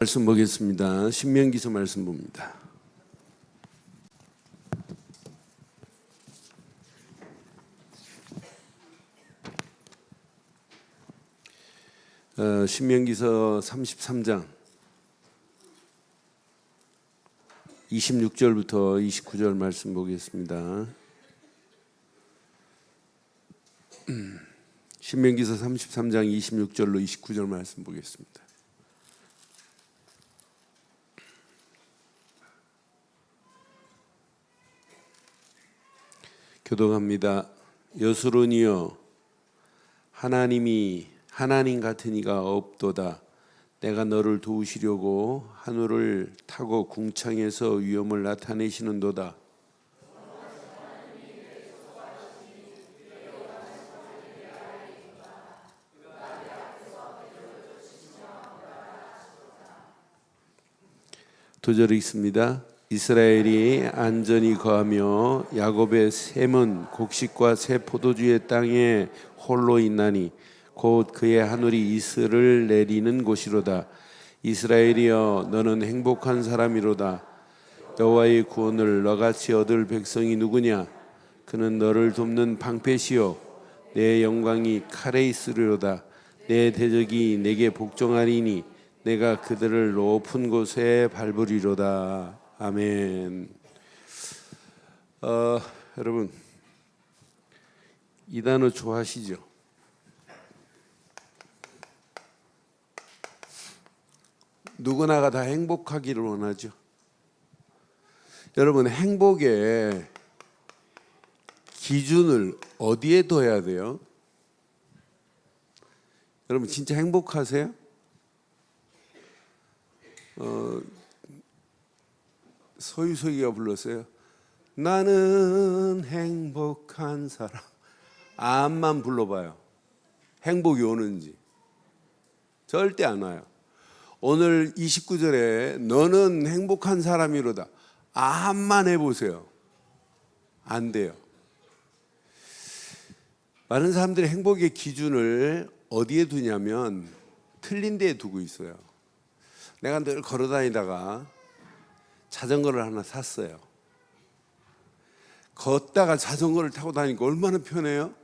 말씀 보겠습니다. 신명기서 말씀 봅니다. 신명기서 33장 26절부터 29절 말씀 보겠습니다. 신명기서 33장 26절로 29절 말씀 보겠습니다. 교독합니다. 여수론이여, 하나님 같은 이가 없도다. 내가 너를 도우시려고 하늘을 타고 궁창에서 위엄을 나타내시는도다. 도절이 있습니다. 이스라엘이 안전히 거하며 야곱의 샘은 곡식과 새 포도주의 땅에 홀로 있나니 곧 그의 하늘이 이슬을 내리는 곳이로다. 이스라엘이여, 너는 행복한 사람이로다. 여호와의 구원을 너같이 얻을 백성이 누구냐? 그는 너를 돕는 방패시요 내 영광이 칼에 있으리로다. 내 대적이 내게 복종하리니 내가 그들을 높은 곳에 밟으리로다. 아멘. 여러분, 이 단어 좋아하시죠? 누구나가 다 행복하기를 원하죠. 여러분, 행복의 기준을 어디에 둬야 돼요? 여러분, 진짜 행복하세요? 소유소기가 불렀어요. 나는 행복한 사람. 암만 불러봐요. 행복이 오는지. 절대 안 와요. 오늘 29절에 너는 행복한 사람이로다. 암만 해보세요. 안 돼요. 많은 사람들이 행복의 기준을 어디에 두냐면 틀린 데에 두고 있어요. 내가 늘 걸어다니다가 자전거를 하나 샀어요. 걷다가 자전거를 타고 다니니까 얼마나 편해요?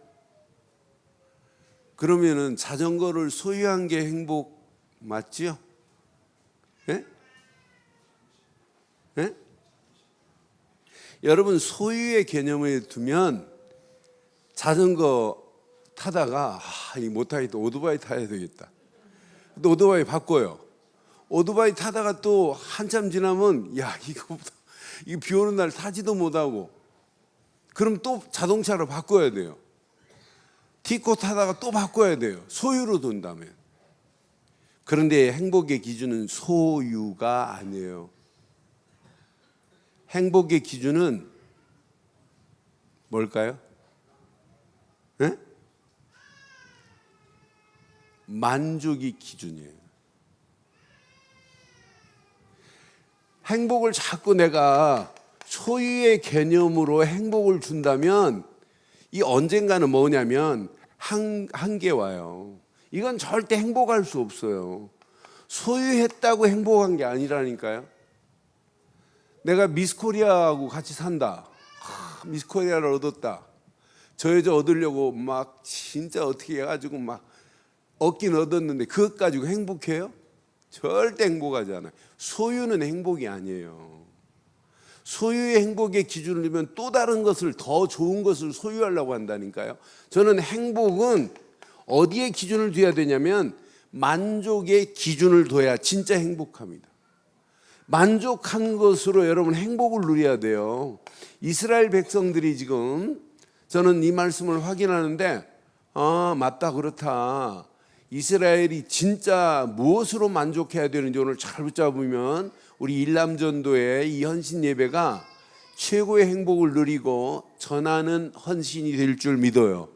그러면은 자전거를 소유한 게 행복 맞지요? 예? 예? 여러분, 소유의 개념에 두면 자전거 타다가 이 못하겠다, 오토바이 타야 되겠다. 근데 오토바이 바꿔요. 오토바이 타다가 또 한참 지나면 이거 비 오는 날 타지도 못하고, 그럼 또 자동차로 바꿔야 돼요. 티코 타다가 또 바꿔야 돼요. 소유로 둔다면. 그런데 행복의 기준은 소유가 아니에요. 행복의 기준은 뭘까요? 네? 만족이 기준이에요. 행복을 자꾸 내가 소유의 개념으로 행복을 준다면 이 언젠가는 뭐냐면 한계 와요. 이건 절대 행복할 수 없어요. 소유했다고 행복한 게 아니라니까요. 내가 미스코리아하고 같이 산다. 미스코리아를 얻었다. 저 여자 얻으려고 막 진짜 어떻게 해가지고 막 얻긴 얻었는데 그것 가지고 행복해요? 절대 행복하지 않아요. 소유는 행복이 아니에요. 소유의 행복의 기준을 두면 또 다른 것을, 더 좋은 것을 소유하려고 한다니까요. 저는 행복은 어디에 기준을 둬야 되냐면 만족의 기준을 둬야 진짜 행복합니다. 만족한 것으로 여러분 행복을 누려야 돼요. 이스라엘 백성들이 지금, 저는 이 말씀을 확인하는데 맞다, 그렇다. 이스라엘이 진짜 무엇으로 만족해야 되는지 오늘 잘 붙잡으면 우리 일남전도의 이 헌신 예배가 최고의 행복을 누리고 전하는 헌신이 될 줄 믿어요.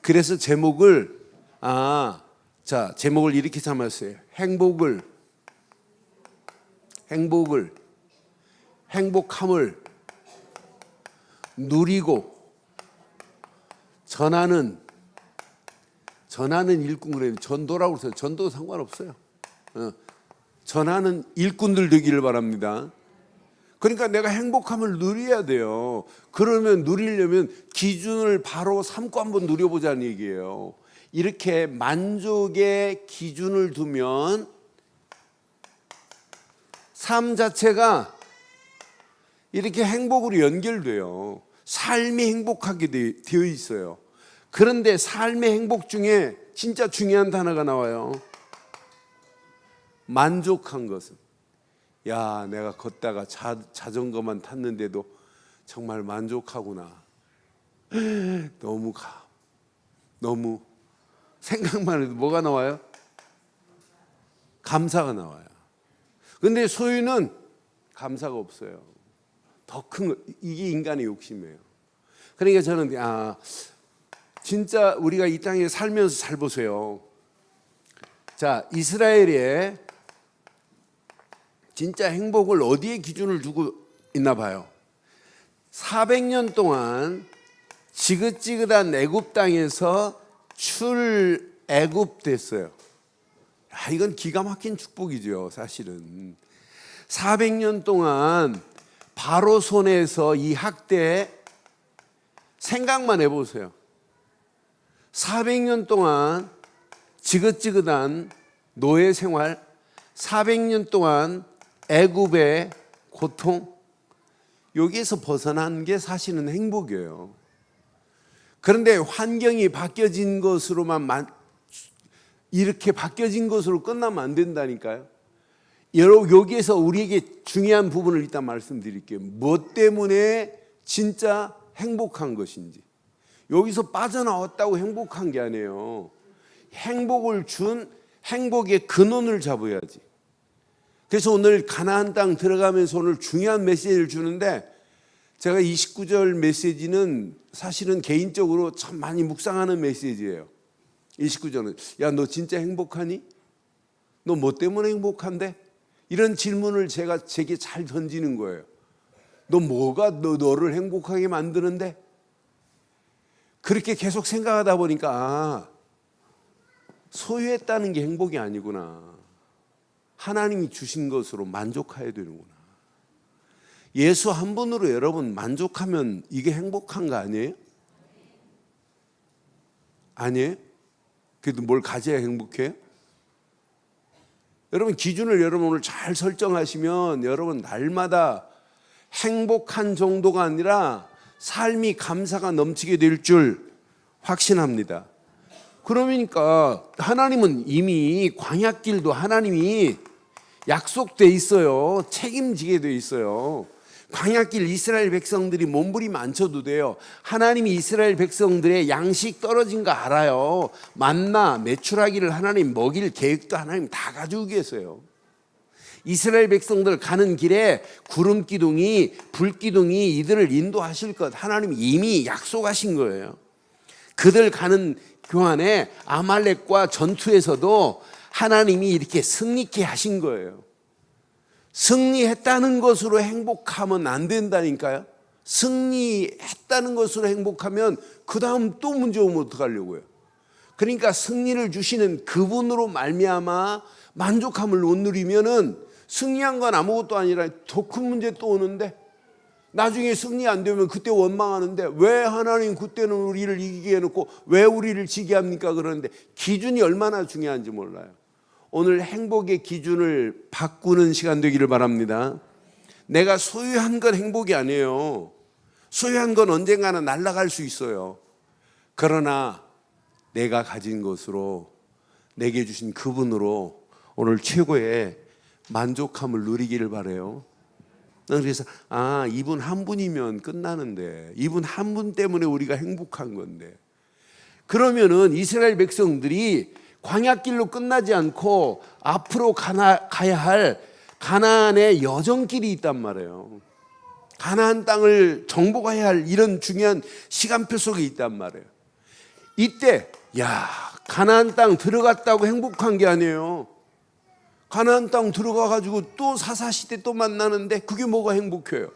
그래서 제목을 이렇게 삼았어요. 행복함을 누리고 전하는 일꾼, 그래요. 전도라고 그래요. 전도 상관없어요. 전하는 일꾼들 되기를 바랍니다. 그러니까 내가 행복함을 누려야 돼요. 그러면 누리려면 기준을 바로 삼고 한번 누려보자는 얘기예요. 이렇게 만족의 기준을 두면 삶 자체가 이렇게 행복으로 연결돼요. 삶이 행복하게 되어 있어요. 그런데 삶의 행복 중에 진짜 중요한 단어가 나와요. 만족한 것은. 야, 내가 걷다가 자전거만 탔는데도 정말 만족하구나. 너무 생각만 해도 뭐가 나와요? 감사가 나와요. 근데 소유는 감사가 없어요. 더 큰 거, 이게 인간의 욕심이에요. 그러니까 저는 진짜 우리가 이 땅에 살면서 잘 보세요. 자, 이스라엘의 진짜 행복을 어디에 기준을 두고 있나 봐요. 400년 동안 지긋지긋한 애굽 땅에서 출애굽됐어요. 이건 기가 막힌 축복이죠, 사실은. 400년 동안 바로 손에서 이 학대 생각만 해보세요. 400년 동안 지긋지긋한 노예 생활, 400년 동안 애굽의 고통, 여기에서 벗어난 게 사실은 행복이에요. 그런데 환경이 바뀌어진 것으로만 이렇게 바뀌어진 것으로 끝나면 안 된다니까요. 여기에서 우리에게 중요한 부분을 일단 말씀드릴게요. 무엇 때문에 진짜 행복한 것인지. 여기서 빠져나왔다고 행복한 게 아니에요. 행복을 준 행복의 근원을 잡아야지. 그래서 오늘 가나안 땅 들어가면서 오늘 중요한 메시지를 주는데, 제가 29절 메시지는 사실은 개인적으로 참 많이 묵상하는 메시지예요. 29절은 야, 너 진짜 행복하니? 너 뭐 때문에 행복한데? 이런 질문을 제가 제게 잘 던지는 거예요. 너 뭐가 너를 행복하게 만드는데? 그렇게 계속 생각하다 보니까 소유했다는 게 행복이 아니구나. 하나님이 주신 것으로 만족해야 되는구나. 예수 한 분으로 여러분 만족하면 이게 행복한 거 아니에요? 아니에요? 그래도 뭘 가져야 행복해요? 여러분 기준을 여러분 오늘 잘 설정하시면 여러분 날마다 행복한 정도가 아니라 삶이 감사가 넘치게 될 줄 확신합니다. 그러니까 하나님은 이미 광야길도 하나님이 약속돼 있어요. 책임지게 돼 있어요. 광야길 이스라엘 백성들이 몸부림 안 쳐도 돼요. 하나님이 이스라엘 백성들의 양식 떨어진 거 알아요. 만나 메추라기를 하나님 먹일 계획도 하나님 다 가지고 계세요. 이스라엘 백성들 가는 길에 구름 기둥이 불 기둥이 이들을 인도하실 것 하나님 이미 약속하신 거예요. 그들 가는 교환에 아말렉과 전투에서도 하나님이 이렇게 승리케 하신 거예요. 승리했다는 것으로 행복하면 안 된다니까요. 승리했다는 것으로 행복하면 그 다음 또 문제 오면 어떡하려고요. 그러니까 승리를 주시는 그분으로 말미암아 만족함을 못 누리면은 승리한 건 아무것도 아니라 더 큰 문제 또 오는데, 나중에 승리 안 되면 그때 원망하는데 왜 하나님 그때는 우리를 이기게 해놓고 왜 우리를 지게 합니까? 그러는데 기준이 얼마나 중요한지 몰라요. 오늘 행복의 기준을 바꾸는 시간 되기를 바랍니다. 내가 소유한 건 행복이 아니에요. 소유한 건 언젠가는 날아갈 수 있어요. 그러나 내가 가진 것으로 내게 주신 그분으로 오늘 최고의 만족함을 누리기를 바라요. 그래서 이분 한 분이면 끝나는데, 이분 한 분 때문에 우리가 행복한 건데, 그러면은 이스라엘 백성들이 광야길로 끝나지 않고 앞으로 가야 할 가나안의 여정길이 있단 말이에요. 가나안 땅을 정복해야 할 이런 중요한 시간표 속에 있단 말이에요. 이때 가나안 땅 들어갔다고 행복한 게 아니에요. 가나안 땅 들어가가지고 또 사사시대 또 만나는데 그게 뭐가 행복해요?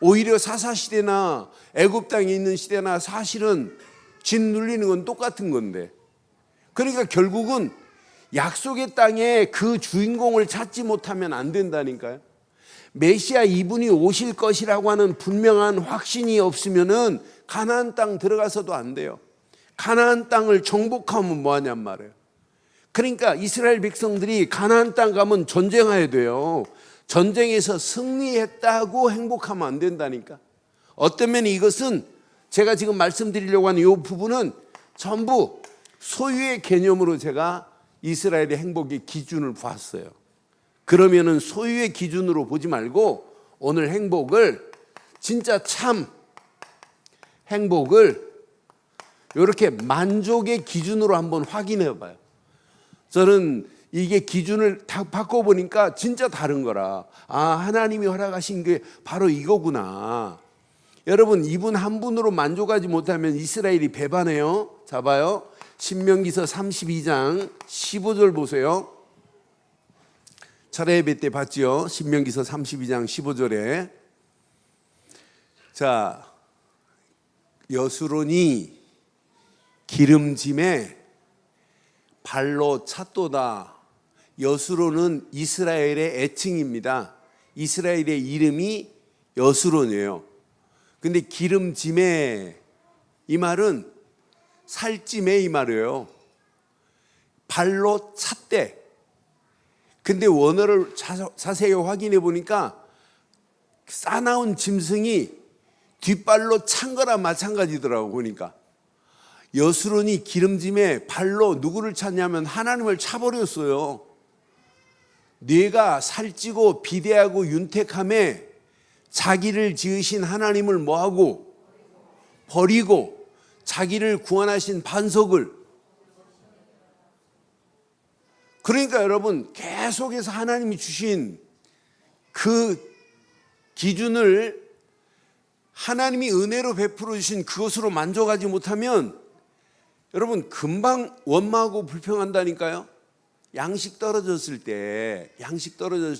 오히려 사사시대나 애굽 땅에 있는 시대나 사실은 짓 눌리는 건 똑같은 건데, 그러니까 결국은 약속의 땅에 그 주인공을 찾지 못하면 안 된다니까요. 메시아 이분이 오실 것이라고 하는 분명한 확신이 없으면은 가나안 땅 들어가서도 안 돼요. 가나안 땅을 정복하면 뭐 하냔 말이에요. 그러니까 이스라엘 백성들이 가나안 땅 가면 전쟁해야 돼요. 전쟁에서 승리했다고 행복하면 안 된다니까. 어떤 면에 이것은 제가 지금 말씀드리려고 하는 이 부분은 전부 소유의 개념으로 제가 이스라엘의 행복의 기준을 봤어요. 그러면은 소유의 기준으로 보지 말고 오늘 행복을 진짜 참 행복을 이렇게 만족의 기준으로 한번 확인해 봐요. 저는 이게 기준을 다 바꿔보니까 진짜 다른 거라. 하나님이 허락하신 게 바로 이거구나. 여러분, 이분 한 분으로 만족하지 못하면 이스라엘이 배반해요. 자 봐요. 신명기서 32장 15절 보세요. 철야 예배 때 봤지요. 신명기서 32장 15절에 자, 여수론이 기름짐에 발로 찼도다. 여수론은 이스라엘의 애칭입니다. 이스라엘의 이름이 여수론이에요. 근데 기름짐에 이 말은 살찜에 이 말이에요. 발로 찼대. 근데 원어를 자세히 확인해 보니까 싸나운 짐승이 뒷발로 찬 거나 마찬가지더라고. 보니까 여수론이 기름짐에 발로 누구를 찼냐면 하나님을 차버렸어요. 뇌가 살찌고 비대하고 윤택함에 자기를 지으신 하나님을 뭐하고 버리고 자기를 구원하신 반석을. 그러니까 여러분, 계속해서 하나님이 주신 그 기준을 하나님이 은혜로 베풀어 주신 그것으로 만족하지 못하면 여러분 금방 원망하고 불평한다니까요. 양식 떨어졌을 때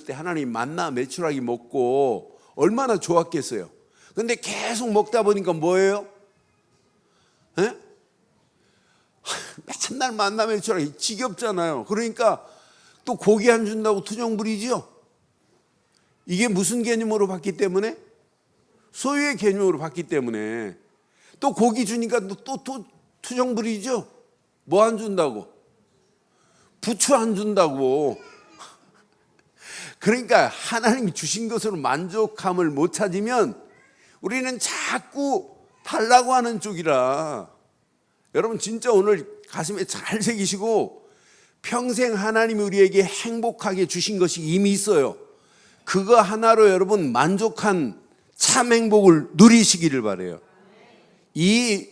하나님 만나 메추라기 먹고 얼마나 좋았겠어요. 근데 계속 먹다 보니까 뭐예요? 에? 맨날 만나 메추라기 지겹잖아요. 그러니까 또 고기 안 준다고 투정 부리죠. 이게 무슨 개념으로 봤기 때문에? 소유의 개념으로 봤기 때문에. 또 고기 주니까 또 투정 부리죠. 뭐 안 준다고? 부추 안 준다고. 그러니까 하나님이 주신 것으로 만족함을 못 찾으면 우리는 자꾸 달라고 하는 쪽이라. 여러분 진짜 오늘 가슴에 잘 새기시고, 평생 하나님이 우리에게 행복하게 주신 것이 이미 있어요. 그거 하나로 여러분 만족한 참 행복을 누리시기를 바라요.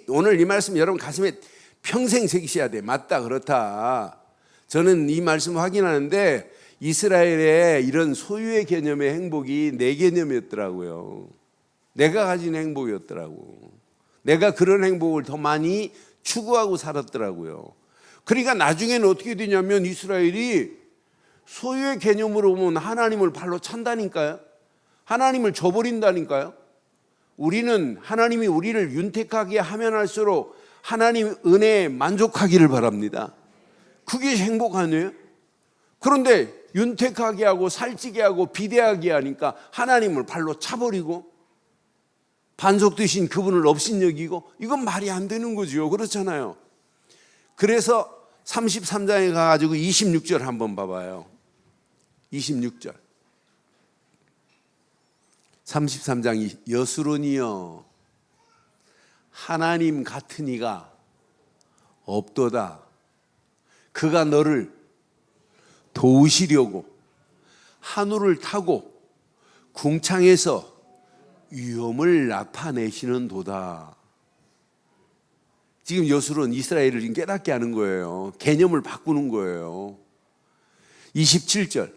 오늘 이 말씀 여러분 가슴에 평생 새기셔야 돼. 맞다, 그렇다. 저는 이 말씀 확인하는데 이스라엘의 이런 소유의 개념의 행복이 내 개념이었더라고요. 내가 가진 행복이었더라고. 내가 그런 행복을 더 많이 추구하고 살았더라고요. 그러니까 나중에는 어떻게 되냐면 이스라엘이 소유의 개념으로 보면 하나님을 발로 찬다니까요. 하나님을 저버린다니까요. 우리는 하나님이 우리를 윤택하게 하면 할수록 하나님 은혜에 만족하기를 바랍니다. 그게 행복 아니에요? 그런데 윤택하게 하고 살찌게 하고 비대하게 하니까 하나님을 발로 차버리고 반석 되신 그분을 업신여기고, 이건 말이 안 되는 거죠. 그렇잖아요. 그래서 33장에 가가지고 26절 한번 봐봐요. 26절 33장 여수론이여 하나님 같은 이가 없도다. 그가 너를 도우시려고 하늘을 타고 궁창에서 위험을 나타내시는 도다. 지금 여수론 이스라엘을 지금 깨닫게 하는 거예요. 개념을 바꾸는 거예요. 27절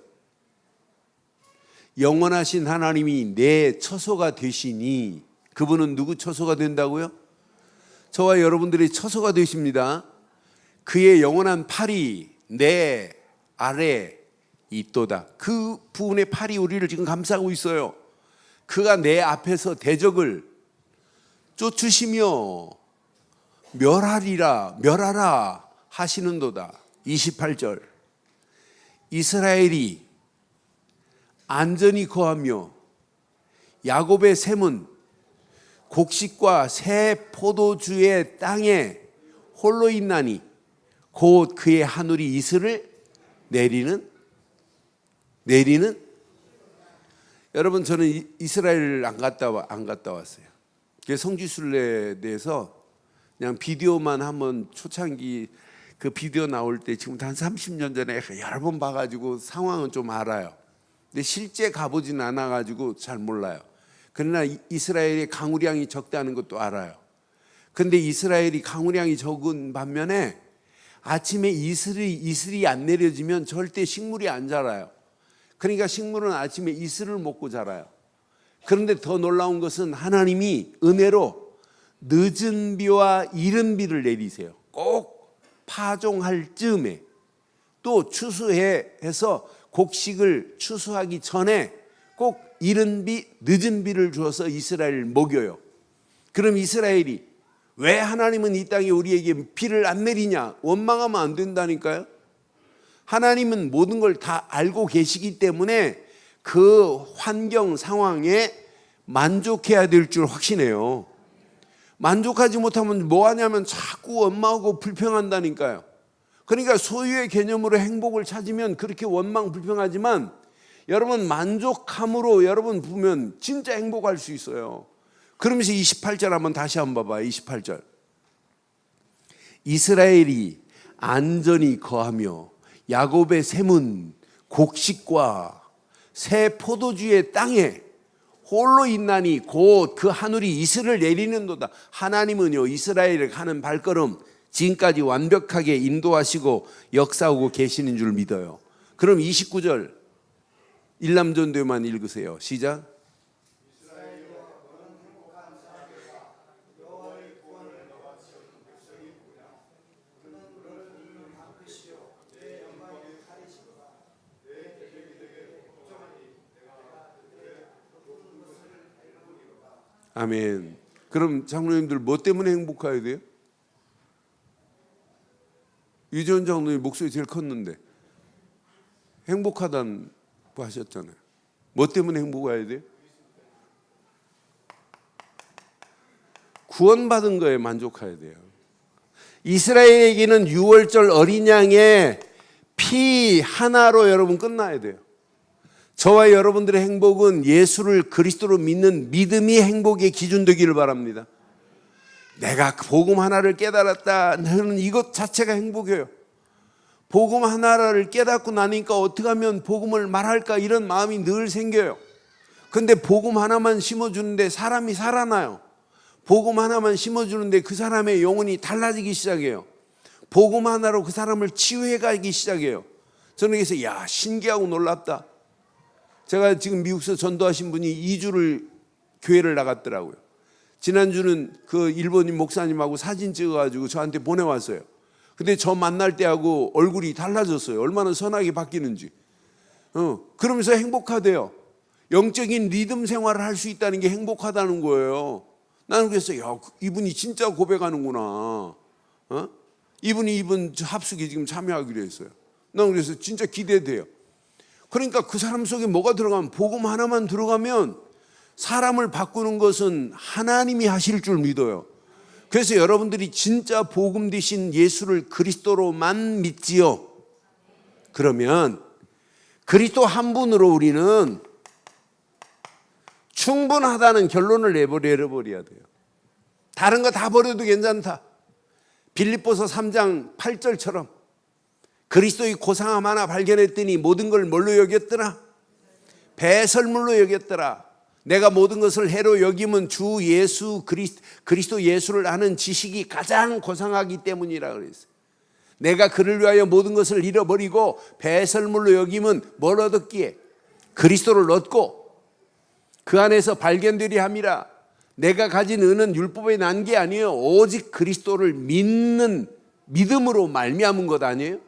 영원하신 하나님이 내 처소가 되시니, 그분은 누구 처소가 된다고요? 저와 여러분들의 처소가 되십니다. 그의 영원한 팔이 내 아래 있도다. 그 부분의 팔이 우리를 지금 감싸고 있어요. 그가 내 앞에서 대적을 쫓으시며 멸하라 하시는도다. 28절 이스라엘이 안전히 거하며 야곱의 샘은 곡식과 새 포도주의 땅에 홀로 있나니 곧 그의 하늘이 이슬을 내리는. 여러분, 저는 이스라엘을 안 갔다 왔어요. 성지순례에 대해서 그냥 비디오만 한번 초창기 그 비디오 나올 때 지금부터 한 30년 전에 여러 번 봐가지고 상황은 좀 알아요. 근데 실제 가보진 않아가지고 잘 몰라요. 그러나 이스라엘의 강우량이 적다는 것도 알아요. 근데 이스라엘이 강우량이 적은 반면에 아침에 이슬이 안 내려지면 절대 식물이 안 자라요. 그러니까 식물은 아침에 이슬을 먹고 자라요. 그런데 더 놀라운 것은 하나님이 은혜로 늦은 비와 이른 비를 내리세요. 꼭 파종할 즈음에, 또 추수해서 곡식을 추수하기 전에 꼭 이른 비, 늦은 비를 주어서 이스라엘을 먹여요. 그럼 이스라엘이 왜 하나님은 이 땅에 우리에게 비를 안 내리냐? 원망하면 안 된다니까요. 하나님은 모든 걸 다 알고 계시기 때문에 그 환경 상황에 만족해야 될 줄 확신해요. 만족하지 못하면 뭐 하냐면 자꾸 원망하고 불평한다니까요. 그러니까 소유의 개념으로 행복을 찾으면 그렇게 원망 불평하지만 여러분, 만족함으로 여러분 보면 진짜 행복할 수 있어요. 그러면서 28절 한번 다시 한번 봐봐요. 28절. 이스라엘이 안전히 거하며 야곱의 샘은 곡식과 새 포도주의 땅에 홀로 있나니 곧 그 하늘이 이슬을 내리는도다. 하나님은요, 이스라엘을 가는 발걸음 지금까지 완벽하게 인도하시고 역사하고 계시는 줄 믿어요. 그럼 29절 일남전도만 읽으세요. 시작. 아멘. 그럼 장로님들 뭐 때문에 행복해야 돼요? 유지원 장로님 목소리 제일 컸는데 행복하다고 하셨잖아요. 뭐 때문에 행복해야 돼요? 구원받은 거에 만족해야 돼요. 이스라엘에게는 6월절 어린 양의 피 하나로 여러분 끝나야 돼요. 저와 여러분들의 행복은 예수를 그리스도로 믿는 믿음이 행복의 기준 되기를 바랍니다. 내가 복음 하나를 깨달았다 하는 이것 자체가 행복이에요. 복음 하나를 깨닫고 나니까 어떻게 하면 복음을 말할까 이런 마음이 늘 생겨요. 근데 복음 하나만 심어주는데 사람이 살아나요. 복음 하나만 심어주는데 그 사람의 영혼이 달라지기 시작해요. 복음 하나로 그 사람을 치유해 가기 시작해요. 저는 그래서 신기하고 놀랍다. 제가 지금 미국에서 전도하신 분이 2주를 교회를 나갔더라고요. 지난주는 그 일본인 목사님하고 사진 찍어가지고 저한테 보내왔어요. 근데 저 만날 때하고 얼굴이 달라졌어요. 얼마나 선하게 바뀌는지. 그러면서 행복하대요. 영적인 리듬 생활을 할 수 있다는 게 행복하다는 거예요. 나는 그래서 이분이 진짜 고백하는구나. 이분이 이번 합숙에 지금 참여하기로 했어요. 나는 그래서 진짜 기대돼요. 그러니까 그 사람 속에 뭐가 들어가면, 복음 하나만 들어가면 사람을 바꾸는 것은 하나님이 하실 줄 믿어요. 그래서 여러분들이 진짜 복음 되신 예수를 그리스도로만 믿지요. 그러면 그리스도 한 분으로 우리는 충분하다는 결론을 내버려야 돼요. 다른 거 다 버려도 괜찮다. 빌립보서 3장 8절처럼 그리스도의 고상함 하나 발견했더니 모든 걸 뭘로 여겼더라? 배설물로 여겼더라. 내가 모든 것을 해로 여김은 주 예수 그리스도 예수를 아는 지식이 가장 고상하기 때문이라 그랬어요. 내가 그를 위하여 모든 것을 잃어버리고 배설물로 여김은 뭘 얻었기에? 그리스도를 얻고 그 안에서 발견되리 함이라. 내가 가진 은은 율법에 난 게 아니에요. 오직 그리스도를 믿는 믿음으로 말미암은 것 아니에요?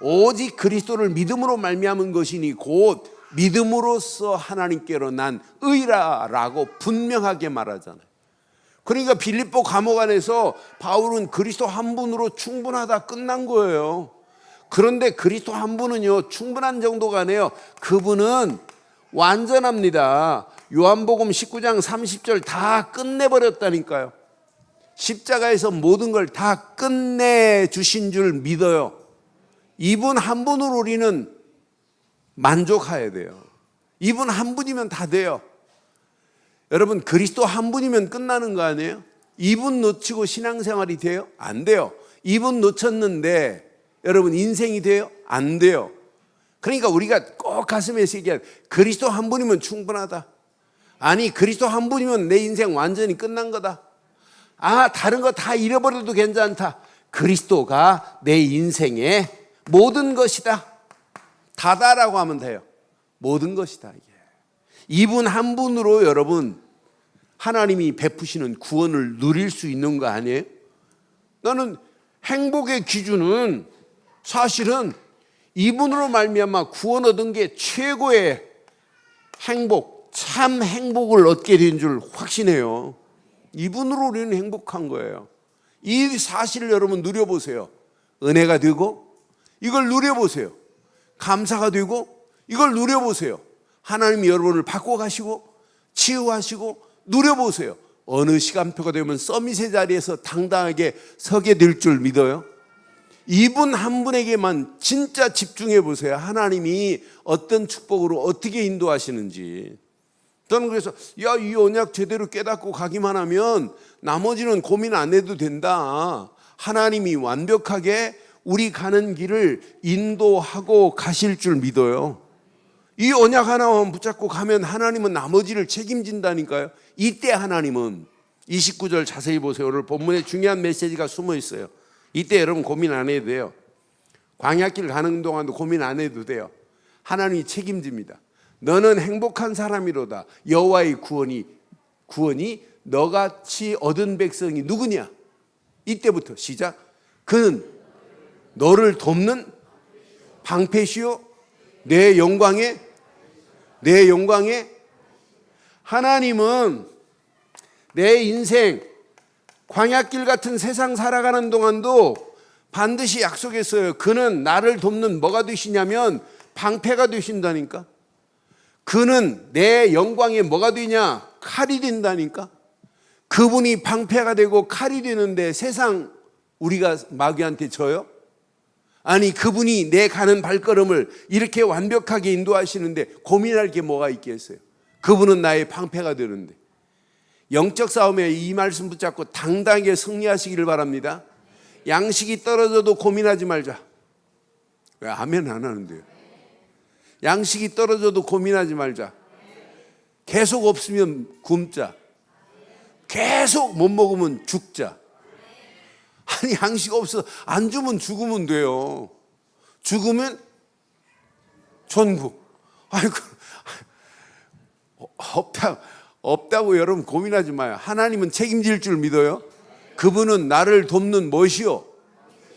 오직 그리스도를 믿음으로 말미암은 것이니 곧 믿음으로써 하나님께로 난 의라라고 분명하게 말하잖아요. 그러니까 빌립보 감옥 안에서 바울은 그리스도 한 분으로 충분하다 끝난 거예요. 그런데 그리스도 한 분은요, 충분한 정도가 아니에요. 그분은 완전합니다. 요한복음 19장 30절 다 끝내버렸다니까요. 십자가에서 모든 걸 다 끝내주신 줄 믿어요. 이분 한 분으로 우리는 만족해야 돼요. 이분 한 분이면 다 돼요. 여러분, 그리스도 한 분이면 끝나는 거 아니에요? 이분 놓치고 신앙생활이 돼요? 안 돼요. 이분 놓쳤는데 여러분 인생이 돼요? 안 돼요. 그러니까 우리가 꼭 가슴에 새겨야 돼. 그리스도 한 분이면 충분하다. 아니, 그리스도 한 분이면 내 인생 완전히 끝난 거다. 다른 거 다 잃어버려도 괜찮다. 그리스도가 내 인생의 모든 것이다. 다다라고 하면 돼요. 모든 것이다. 이게. 이분 한 분으로 여러분 하나님이 베푸시는 구원을 누릴 수 있는 거 아니에요? 나는 행복의 기준은 사실은 이분으로 말미암아 구원 얻은 게 최고의 행복, 참 행복을 얻게 된 줄 확신해요. 이분으로 우리는 행복한 거예요. 이 사실을 여러분 누려보세요. 은혜가 되고 이걸 누려보세요. 감사가 되고 이걸 누려보세요. 하나님이 여러분을 바꿔가시고 치유하시고 누려보세요. 어느 시간표가 되면 서밋의 자리에서 당당하게 서게 될 줄 믿어요. 이분 한 분에게만 진짜 집중해 보세요. 하나님이 어떤 축복으로 어떻게 인도하시는지. 저는 그래서 이 언약 제대로 깨닫고 가기만 하면 나머지는 고민 안 해도 된다. 하나님이 완벽하게 우리 가는 길을 인도하고 가실 줄 믿어요. 이 언약 하나만 붙잡고 가면 하나님은 나머지를 책임진다니까요. 이때 하나님은 29절 자세히 보세요. 오늘 본문에 중요한 메시지가 숨어 있어요. 이때 여러분 고민 안 해도 돼요. 광야길 가는 동안도 고민 안 해도 돼요. 하나님이 책임집니다. 너는 행복한 사람이로다. 여호와의 구원이 너같이 얻은 백성이 누구냐? 이때부터 시작. 그는 너를 돕는 방패시요 내 영광에 하나님은 내 인생 광야길 같은 세상 살아가는 동안도 반드시 약속했어요. 그는 나를 돕는 뭐가 되시냐면 방패가 되신다니까. 그는 내 영광에 뭐가 되냐? 칼이 된다니까. 그분이 방패가 되고 칼이 되는데 세상 우리가 마귀한테 져요? 아니, 그분이 내 가는 발걸음을 이렇게 완벽하게 인도하시는데 고민할 게 뭐가 있겠어요? 그분은 나의 방패가 되는데. 영적 싸움에 이 말씀 붙잡고 당당하게 승리하시기를 바랍니다. 양식이 떨어져도 고민하지 말자. 왜 아멘 안 하는데요? 양식이 떨어져도 고민하지 말자. 계속 없으면 굶자. 계속 못 먹으면 죽자. 아니, 양식 없어 안 주면 죽으면 돼요. 죽으면 천국. 아이고, 없다고 여러분 고민하지 마요. 하나님은 책임질 줄 믿어요. 그분은 나를 돕는 무엇이요?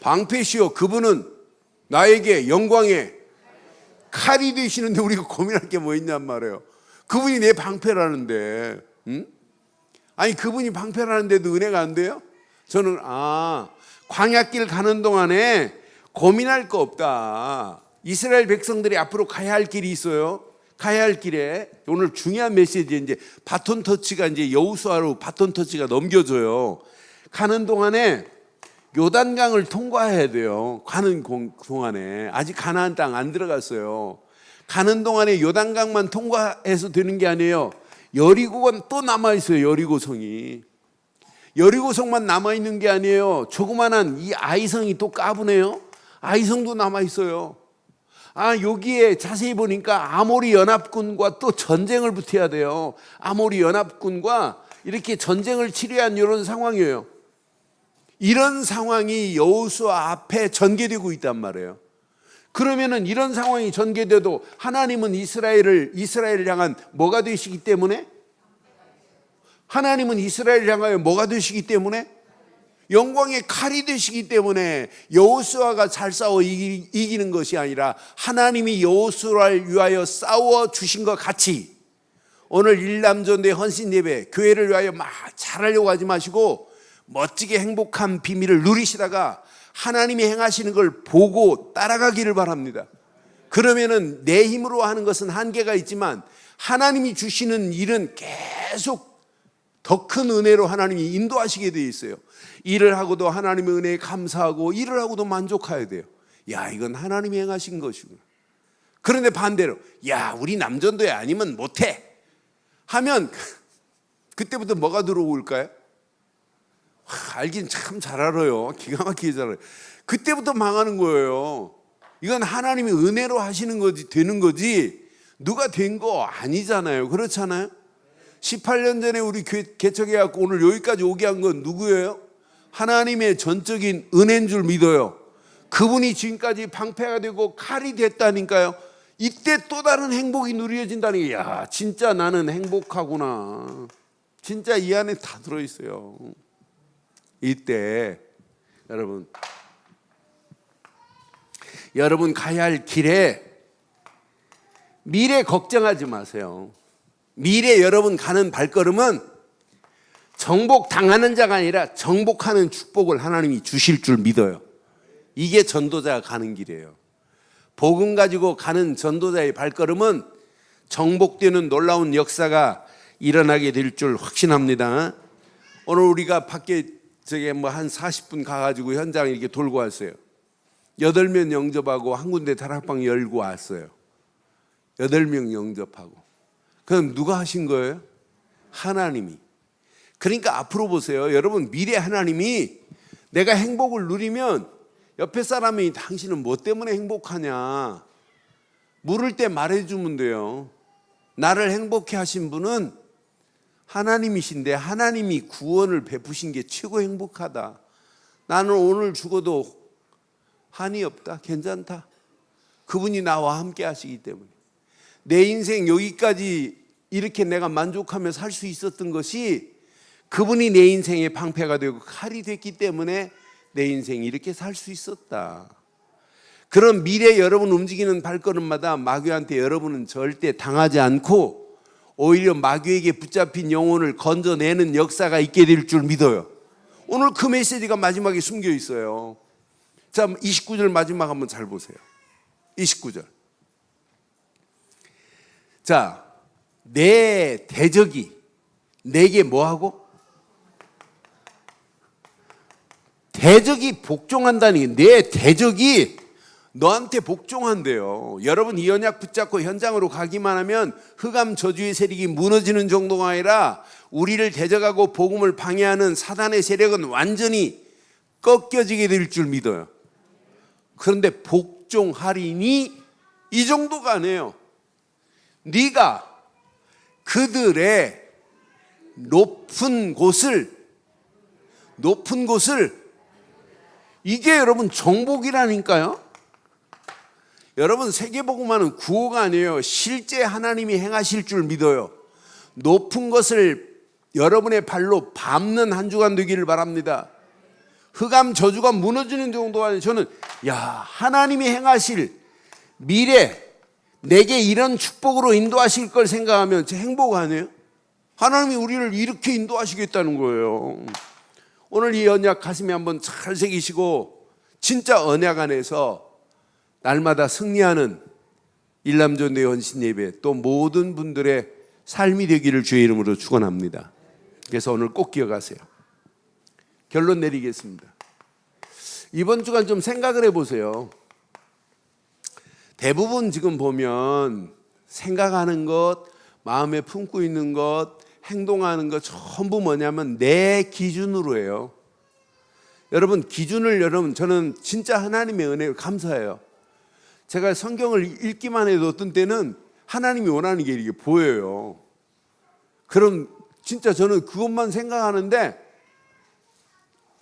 방패시요. 그분은 나에게 영광의 칼이 되시는데 우리가 고민할 게 뭐 있냔 말이에요. 그분이 내 방패라는데, 응? 아니, 그분이 방패라는데도 은혜가 안 돼요? 저는 광야길 가는 동안에 고민할 거 없다. 이스라엘 백성들이 앞으로 가야 할 길이 있어요. 가야 할 길에 오늘 중요한 메시지, 이제 바톤 터치가 이제 여호수아로 바톤 터치가 넘겨져요. 가는 동안에 요단강을 통과해야 돼요. 가는 동안에 아직 가나안 땅 안 들어갔어요. 가는 동안에 요단강만 통과해서 되는 게 아니에요. 여리고가 또 남아 있어요. 여리고성이. 여리고성만 남아 있는 게 아니에요. 조그만한 이 아이성이 또 까부네요. 아이성도 남아 있어요. 여기에 자세히 보니까 아모리 연합군과 또 전쟁을 붙여야 돼요. 아모리 연합군과 이렇게 전쟁을 치러야 이런 상황이에요. 이런 상황이 여호수아 앞에 전개되고 있단 말이에요. 그러면은 이런 상황이 전개돼도 하나님은 이스라엘을 향한 뭐가 되시기 때문에? 하나님은 이스라엘을 향하여 뭐가 되시기 때문에? 영광의 칼이 되시기 때문에 여호수아가 잘 싸워 이기는 것이 아니라 하나님이 여호수아를 위하여 싸워 주신 것 같이 오늘 일남전대 헌신 예배 교회를 위하여 막 잘하려고 하지 마시고 멋지게 행복한 비밀을 누리시다가 하나님이 행하시는 걸 보고 따라가기를 바랍니다. 그러면은 내 힘으로 하는 것은 한계가 있지만 하나님이 주시는 일은 계속 더 큰 은혜로 하나님이 인도하시게 되어 있어요. 일을 하고도 하나님의 은혜에 감사하고 일을 하고도 만족해야 돼요. 야, 이건 하나님이 행하신 것이구나. 그런데 반대로 야, 우리 남전도에 아니면 못해 하면 그때부터 뭐가 들어올까요? 알긴 참 잘 알아요. 기가 막히게 잘 알아요. 그때부터 망하는 거예요. 이건 하나님이 은혜로 하시는 거지, 되는 거지 누가 된 거 아니잖아요. 그렇잖아요. 18년 전에 우리 개척해갖고 오늘 여기까지 오게 한 건 누구예요? 하나님의 전적인 은혜인 줄 믿어요. 그분이 지금까지 방패가 되고 칼이 됐다니까요. 이때 또 다른 행복이 누려진다는 게, 야, 진짜 나는 행복하구나. 진짜 이 안에 다 들어있어요. 이때 여러분 가야 할 길에 미래 걱정하지 마세요. 미래 여러분 가는 발걸음은 정복 당하는 자가 아니라 정복하는 축복을 하나님이 주실 줄 믿어요. 이게 전도자가 가는 길이에요. 복음 가지고 가는 전도자의 발걸음은 정복되는 놀라운 역사가 일어나게 될 줄 확신합니다. 오늘 우리가 밖에 저기 한 40분 가가지고 현장에 이렇게 돌고 왔어요. 8명 영접하고 한 군데 다락방 열고 왔어요. 8명 영접하고. 그럼 누가 하신 거예요? 하나님이. 그러니까 앞으로 보세요. 여러분, 미래 하나님이 내가 행복을 누리면 옆에 사람이 당신은 뭐 때문에 행복하냐 물을 때 말해주면 돼요. 나를 행복해 하신 분은 하나님이신데 하나님이 구원을 베푸신 게 최고 행복하다. 나는 오늘 죽어도 한이 없다. 괜찮다. 그분이 나와 함께 하시기 때문에. 내 인생 여기까지 이렇게 내가 만족하며 살 수 있었던 것이 그분이 내 인생의 방패가 되고 칼이 됐기 때문에 내 인생이 이렇게 살 수 있었다. 그런 미래 여러분 움직이는 발걸음마다 마귀한테 여러분은 절대 당하지 않고 오히려 마귀에게 붙잡힌 영혼을 건져내는 역사가 있게 될 줄 믿어요. 오늘 그 메시지가 마지막에 숨겨 있어요. 자, 29절 마지막 한번 잘 보세요. 29절. 자, 내 대적이 내게 뭐하고? 대적이 복종한다니. 내 대적이 너한테 복종한대요. 여러분 이 언약 붙잡고 현장으로 가기만 하면 흑암 저주의 세력이 무너지는 정도가 아니라 우리를 대적하고 복음을 방해하는 사단의 세력은 완전히 꺾여지게 될 줄 믿어요. 그런데 복종하리니 이 정도가 아니에요. 네가 그들의 높은 곳을 이게 여러분 정복이라니까요. 여러분 세계복음화는 구호가 아니에요. 실제 하나님이 행하실 줄 믿어요. 높은 것을 여러분의 발로 밟는 한 주간 되기를 바랍니다. 흑암 저주가 무너지는 정도가 아니에요. 저는 하나님이 행하실 미래 내게 이런 축복으로 인도하실 걸 생각하면 제 행복 아니에요? 하나님이 우리를 이렇게 인도하시겠다는 거예요. 오늘 이 언약 가슴에 한번 잘 새기시고 진짜 언약 안에서 날마다 승리하는 일남전도의 헌신 예배 또 모든 분들의 삶이 되기를 주의 이름으로 축원합니다. 그래서 오늘 꼭 기억하세요. 결론 내리겠습니다. 이번 주간 좀 생각을 해보세요. 대부분 지금 보면 생각하는 것, 마음에 품고 있는 것, 행동하는 것 전부 뭐냐면 내 기준으로 해요. 여러분 저는 진짜 하나님의 은혜에 감사해요. 제가 성경을 읽기만 해도 어떤 때는 하나님이 원하는 게 이렇게 보여요. 그럼 진짜 저는 그것만 생각하는데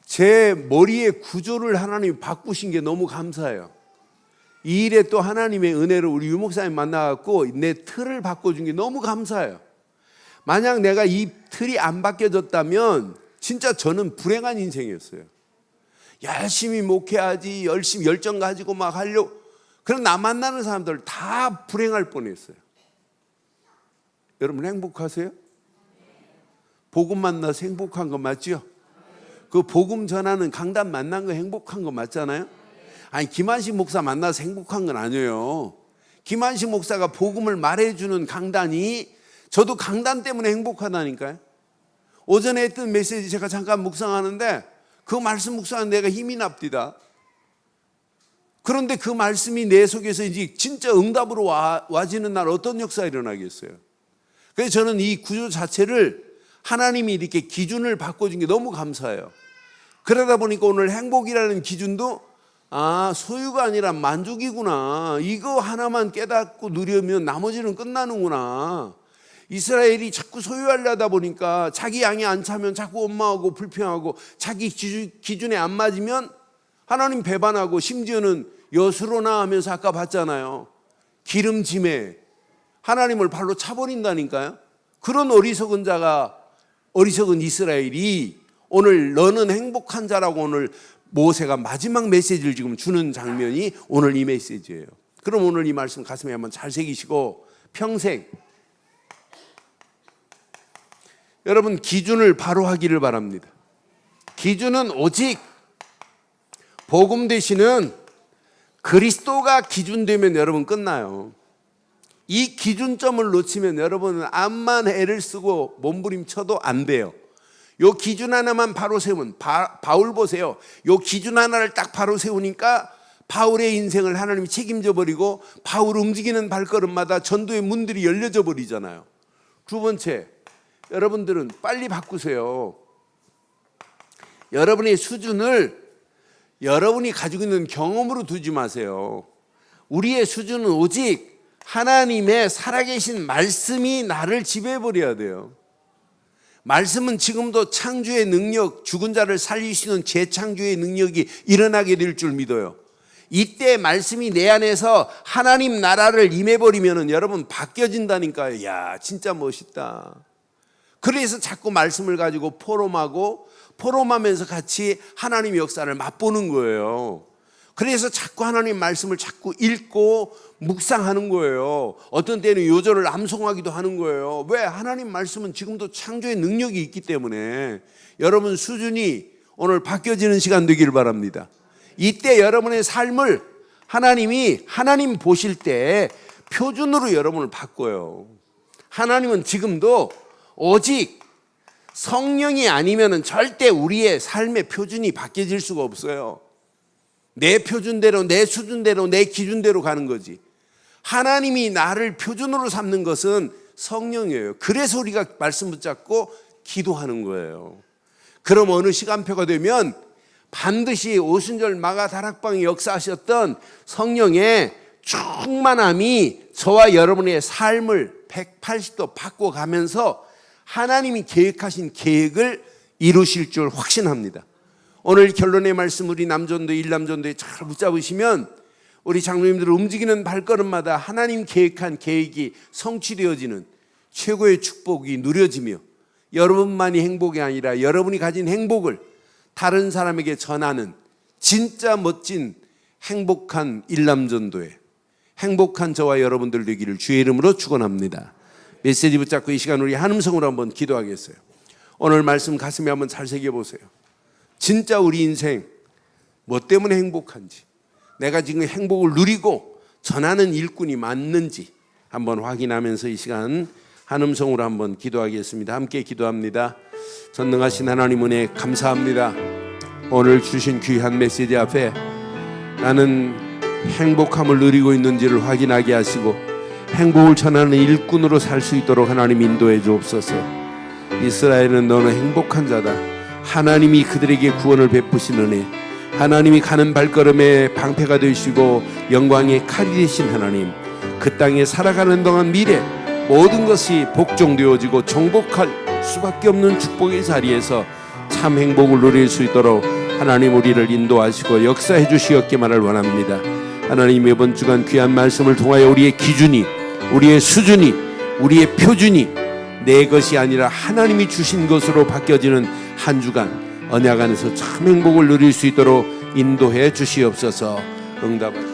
제 머리의 구조를 하나님이 바꾸신 게 너무 감사해요. 이 일에 또 하나님의 은혜로 우리 유 목사님 만나갖고 내 틀을 바꿔준 게 너무 감사해요. 만약 내가 이 틀이 안 바뀌어졌다면 진짜 저는 불행한 인생이었어요. 열심히 목회하지, 열심히 열정 가지고 막 하려고. 그럼 나 만나는 사람들 다 불행할 뻔했어요. 여러분 행복하세요? 복음 만나서 행복한 거 맞죠? 그 복음 전하는 강단 만난 거 행복한 거 맞잖아요? 아니, 김한식 목사 만나서 행복한 건 아니에요. 김한식 목사가 복음을 말해주는 강단이, 저도 강단 때문에 행복하다니까요. 오전에 했던 메시지 제가 잠깐 묵상하는데 그 말씀 묵상하는 내가 힘이 납디다. 그런데 그 말씀이 내 속에서 이제 진짜 응답으로 와지는 날 어떤 역사가 일어나겠어요. 그래서 저는 이 구조 자체를 하나님이 이렇게 기준을 바꿔준 게 너무 감사해요. 그러다 보니까 오늘 행복이라는 기준도 소유가 아니라 만족이구나. 이거 하나만 깨닫고 누리면 나머지는 끝나는구나. 이스라엘이 자꾸 소유하려다 보니까 자기 양이 안 차면 자꾸 원망하고 불평하고 자기 기준에 안 맞으면 하나님 배반하고 심지어는 여수로나 하면서 아까 봤잖아요. 기름짐에 하나님을 발로 차버린다니까요. 그런 어리석은 이스라엘이 오늘 너는 행복한 자라고 오늘 모세가 마지막 메시지를 지금 주는 장면이 오늘 이 메시지예요. 그럼 오늘 이 말씀 가슴에 한번 잘 새기시고 평생 여러분 기준을 바로 하기를 바랍니다. 기준은 오직 복음 되시는 그리스도가 기준 되면 여러분 끝나요. 이 기준점을 놓치면 여러분은 암만 애를 쓰고 몸부림쳐도 안 돼요. 요 기준 하나만 바로 세운 바울 보세요. 요 기준 하나를 딱 바로 세우니까 바울의 인생을 하나님이 책임져 버리고 바울 움직이는 발걸음마다 전도의 문들이 열려져 버리잖아요. 두 번째, 여러분들은 빨리 바꾸세요. 여러분의 수준을 여러분이 가지고 있는 경험으로 두지 마세요. 우리의 수준은 오직 하나님의 살아계신 말씀이 나를 지배해버려야 돼요. 말씀은 지금도 창조의 능력, 죽은 자를 살리시는 재창조의 능력이 일어나게 될 줄 믿어요. 이때 말씀이 내 안에서 하나님 나라를 임해버리면 여러분 바뀌어진다니까요. 야, 진짜 멋있다. 그래서 자꾸 말씀을 가지고 포럼하면서 같이 하나님의 역사를 맛보는 거예요. 그래서 자꾸 하나님 말씀을 자꾸 읽고 묵상하는 거예요. 어떤 때는 요절을 암송하기도 하는 거예요. 왜? 하나님 말씀은 지금도 창조의 능력이 있기 때문에. 여러분 수준이 오늘 바뀌어지는 시간 되기를 바랍니다. 이때 여러분의 삶을 하나님 보실 때 표준으로 여러분을 바꿔요. 하나님은 지금도 오직 성령이 아니면 절대 우리의 삶의 표준이 바뀌어질 수가 없어요. 내 표준대로, 내 수준대로, 내 기준대로 가는 거지. 하나님이 나를 표준으로 삼는 것은 성령이에요. 그래서 우리가 말씀 붙잡고 기도하는 거예요. 그럼 어느 시간표가 되면 반드시 오순절 마가 다락방에 역사하셨던 성령의 충만함이 저와 여러분의 삶을 180도 바꿔가면서 하나님이 계획하신 계획을 이루실 줄 확신합니다. 오늘 결론의 말씀 우리 남전도 일남전도에 잘 붙잡으시면 우리 장로님들 움직이는 발걸음마다 하나님 계획한 계획이 성취되어지는 최고의 축복이 누려지며 여러분만이 행복이 아니라 여러분이 가진 행복을 다른 사람에게 전하는 진짜 멋진 행복한 일남전도에 행복한 저와 여러분들 되기를 주의 이름으로 축원합니다. 메시지 붙잡고 이 시간 우리 한음성으로 한번 기도하겠어요. 오늘 말씀 가슴에 한번 잘 새겨보세요. 진짜 우리 인생 뭐 때문에 행복한지, 내가 지금 행복을 누리고 전하는 일꾼이 맞는지 한번 확인하면서 이 시간 한음성으로 한번 기도하겠습니다. 함께 기도합니다. 전능하신 하나님 은혜 감사합니다. 오늘 주신 귀한 메시지 앞에 나는 행복함을 누리고 있는지를 확인하게 하시고 행복을 전하는 일꾼으로 살 수 있도록 하나님 인도해 주옵소서. 이스라엘은 너는 행복한 자다. 하나님이 그들에게 구원을 베푸신 은혜, 하나님이 가는 발걸음에 방패가 되시고 영광의 칼이 되신 하나님, 그 땅에 살아가는 동안 미래 모든 것이 복종되어지고 정복할 수밖에 없는 축복의 자리에서 참 행복을 누릴 수 있도록 하나님 우리를 인도하시고 역사해 주시었기만을 원합니다. 하나님 이번 주간 귀한 말씀을 통하여 우리의 기준이, 우리의 수준이, 우리의 표준이 내 것이 아니라 하나님이 주신 것으로 바뀌어지는 한 주간 언약 안에서 참 행복을 누릴 수 있도록 인도해 주시옵소서. 응답하시옵소서.